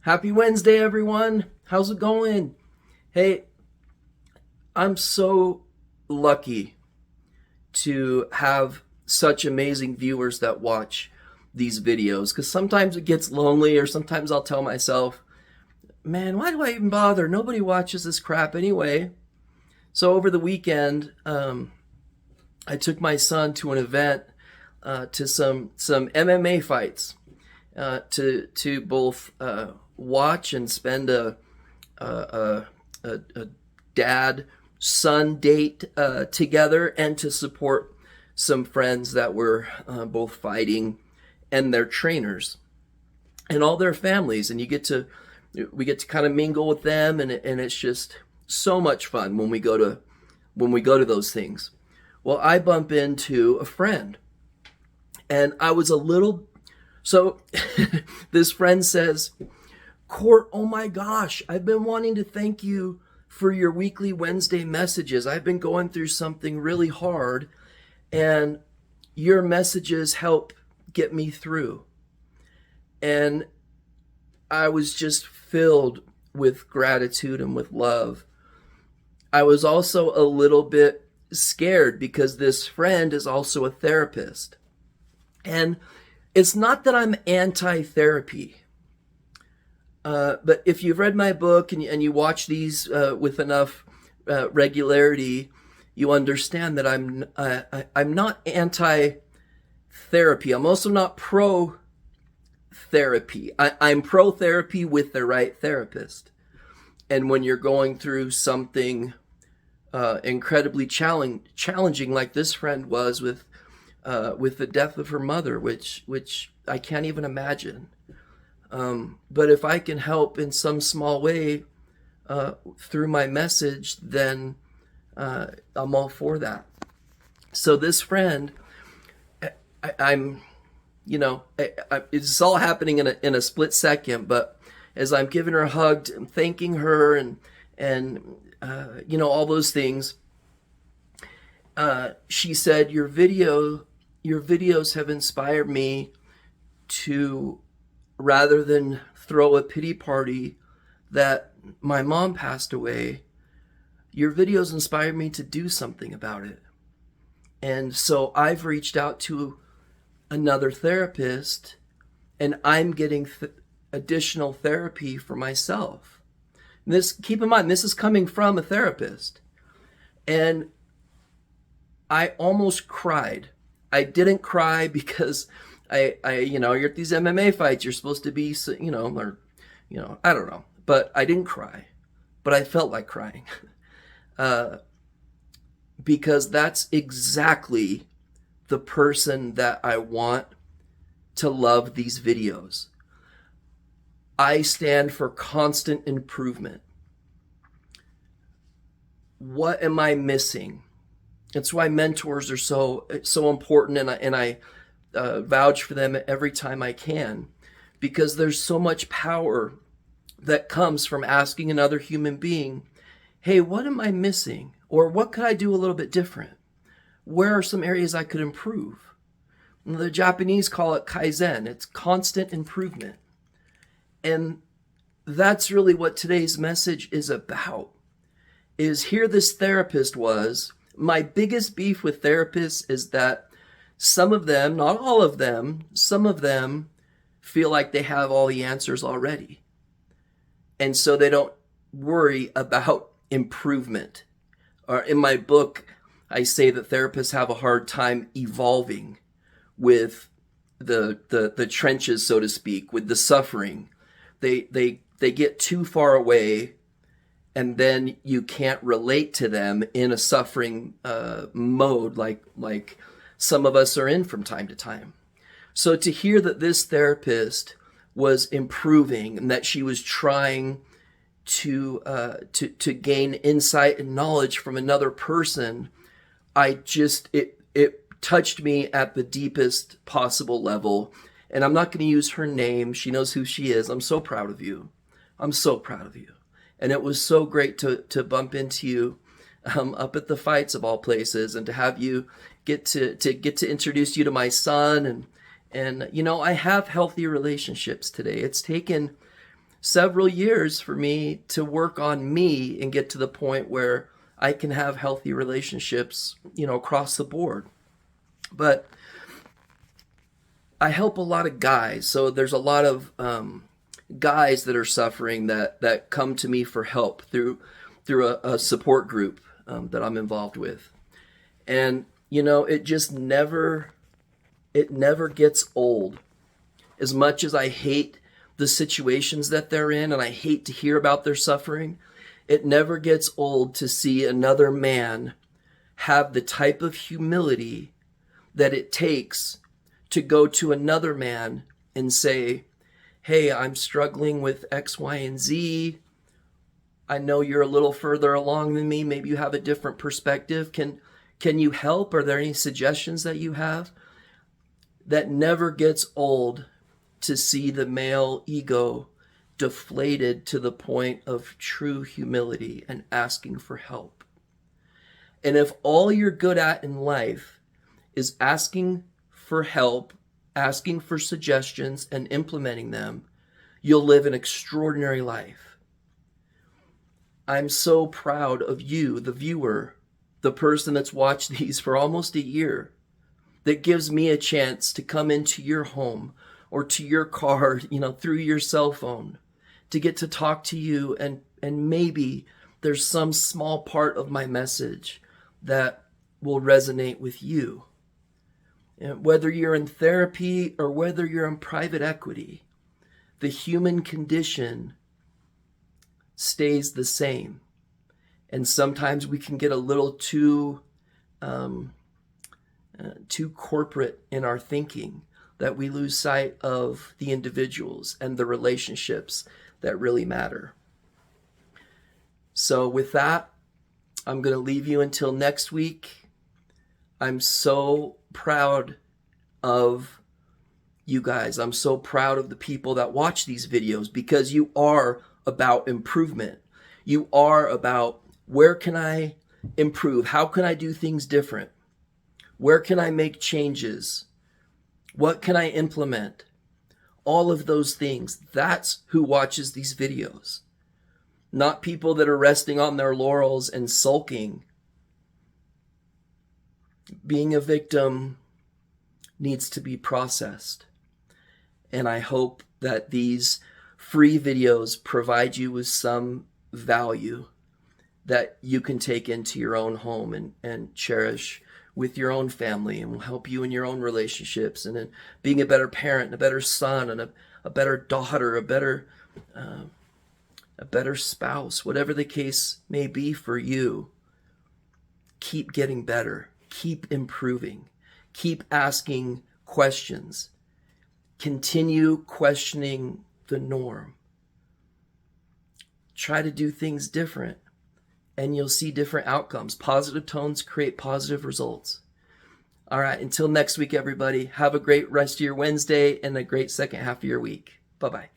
Happy Wednesday, everyone. How's it going? Hey, I'm so lucky to have such amazing viewers that watch these videos because sometimes it gets lonely, or sometimes I'll tell myself, man, why do I even bother? Nobody watches this crap anyway. So over the weekend, I took my son to an event, to some MMA fights, to both watch and spend a dad son date together, and to support some friends that were both fighting and their trainers and all their families. And we get to kind of mingle with them, and it's just so much fun when we go to those things. Well, I bump into a friend, and I was a little so this friend says, Cort, oh my gosh, I've been wanting to thank you for your weekly Wednesday messages. I've been going through something really hard, and your messages help get me through. And I was just filled with gratitude and with love. I was also a little bit scared because this friend is also a therapist. And it's not that I'm anti-therapy. But if you've read my book and you watch these with enough regularity, you understand that I'm not anti-therapy. I'm also not pro-therapy. I'm pro-therapy with the right therapist. And when you're going through something incredibly challenging, like this friend was with the death of her mother, which I can't even imagine. But if I can help in some small way through my message, then I'm all for that. So this friend, it's all happening in a split second. But as I'm giving her a hug, I'm thanking her, and all those things, she said, your videos have inspired me to, rather than throw a pity party that my mom passed away, your videos inspired me to do something about it. And so I've reached out to another therapist, and I'm getting additional therapy for myself. Keep in mind, this is coming from a therapist. And I almost cried. I didn't cry because you're at these MMA fights, you're supposed to be, I don't know, but I didn't cry, but I felt like crying, because that's exactly the person that I want to love these videos. I stand for constant improvement. What am I missing? That's why mentors are so important, and I vouch for them every time I can, because there's so much power that comes from asking another human being, hey, what am I missing? Or what could I do a little bit different? Where are some areas I could improve? The Japanese call it kaizen. It's constant improvement. And that's really what today's message is about. Is here this therapist was. My biggest beef with therapists is that some of them, not all of them, some of them feel like they have all the answers already. And so they don't worry about improvement. Or in my book, I say that therapists have a hard time evolving with the trenches, so to speak, with the suffering. They get too far away, and then you can't relate to them in a suffering mode like some of us are in from time to time. So to hear that this therapist was improving and that she was trying to gain insight and knowledge from another person, it touched me at the deepest possible level. And I'm not going to use her name. She knows who she is. I'm so proud of you. I'm so proud of you. And it was so great to bump into you up at the fights of all places, and to have you get to introduce you to my son. And I have healthy relationships today. It's taken several years for me to work on me and get to the point where I can have healthy relationships, across the board. But I help a lot of guys. So there's a lot of guys that are suffering that come to me for help through a support group that I'm involved with. And, it just never gets old. As much as I hate the situations that they're in and I hate to hear about their suffering, it never gets old to see another man have the type of humility that it takes to go to another man and say, hey, I'm struggling with X, Y, and Z. I know you're a little further along than me. Maybe you have a different perspective. Can you help? Are there any suggestions that you have? That never gets old to see the male ego deflated to the point of true humility and asking for help. And if all you're good at in life is asking for help, asking for suggestions, and implementing them, you'll live an extraordinary life. I'm so proud of you, the viewer, the person that's watched these for almost a year, that gives me a chance to come into your home or to your car, through your cell phone, to get to talk to you, and maybe there's some small part of my message that will resonate with you. And whether you're in therapy or whether you're in private equity, the human condition stays the same. And sometimes we can get a little too corporate in our thinking, that we lose sight of the individuals and the relationships that really matter. So with that, I'm going to leave you until next week. I'm so proud of you guys. I'm so proud of the people that watch these videos, because you are about improvement. You are about, where can I improve? How can I do things different? Where can I make changes? What can I implement? All of those things. That's who watches these videos. Not people that are resting on their laurels and sulking. Being a victim needs to be processed. And I hope that these free videos provide you with some value that you can take into your own home and cherish with your own family, and will help you in your own relationships, and in being a better parent, and a better son, and a better daughter, a better spouse, whatever the case may be for you. Keep getting better. Keep improving. Keep asking questions. Continue questioning the norm. Try to do things different, and you'll see different outcomes. Positive tones create positive results. All right, until next week, everybody, have a great rest of your Wednesday and a great second half of your week. Bye-bye.